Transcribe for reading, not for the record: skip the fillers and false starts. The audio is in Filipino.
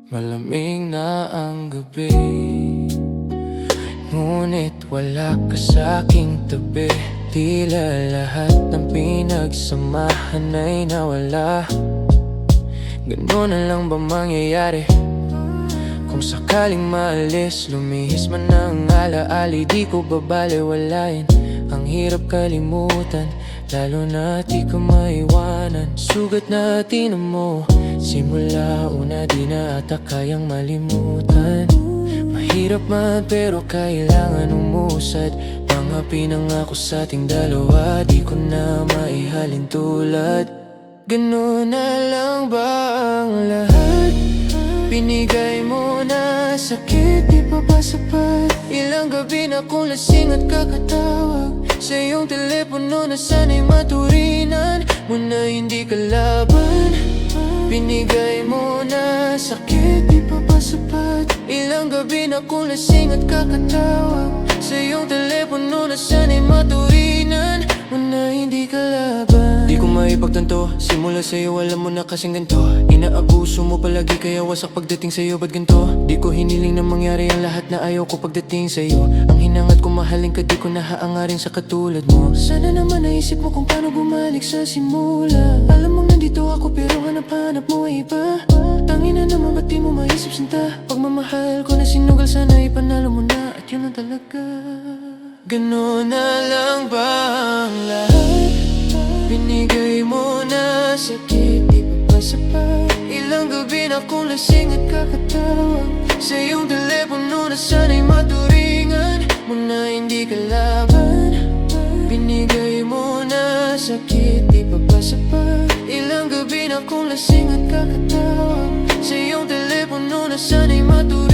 Malamig na ang gabi, ngunit wala ka sa'king tabi. Tila lahat ng pinagsamahan ay nawala. Ganun na lang ba mangyayari? Kung sakaling maalis, lumihis man ang alaala, di ko babaliwalain. Ang hirap kalimutan, lalo na di ko maiwanan. Sugat na tinan mo, simula una di na ata kayang malimutan. Mahirap man pero kailangan umusad. Mga pinangako sa ating dalawa, di ko na maihalin tulad. Ganun na lang ba ang lahat? Binigay mo na sakit, di pa ba sapat? Ilang gabi na kong lasing at kakatawag sa iyong telepono na sana'y maturinan mo na hindi ka laban. Binigay mo na sakit, di pa ba sapat? Ilang gabi na kong lasing at kakatawag sa iyong telepono na sana'y maturinan mo na hindi ka laban. Di ko maipagtanto, simula sa'yo alam mo na kasing ganito. Inaabuso mo palagi kaya wasak pagdating sa'yo, ba't ganito? Di ko hiniling na mangyari ang lahat na ayaw ko pagdating sa'yo. Ang hinangat ko mahalin ka, di ko nahaangarin sa katulad mo. Sana naman naisip mo kung paano bumalik sa simula. Alam mong nandito ako pero hanap-hanap mo ay iba. Tangin na naman ba't di mo maisip sinta? Pagmamahal ko na sinugal, sana ipanalo mo na at yun na talaga. Ganun na lang ba ang lahat? Binigay mo na sakit, di pa ba sapat? Ilang gabi na kong lasing at kakatawag sa iyong telepono na sana'y maturingan mo na hindi ka laban. Binigay mo na sakit, di pa ba sapat? Ilang gabi na kong lasing at kakatawag sa iyong telepono na sana'y maturingan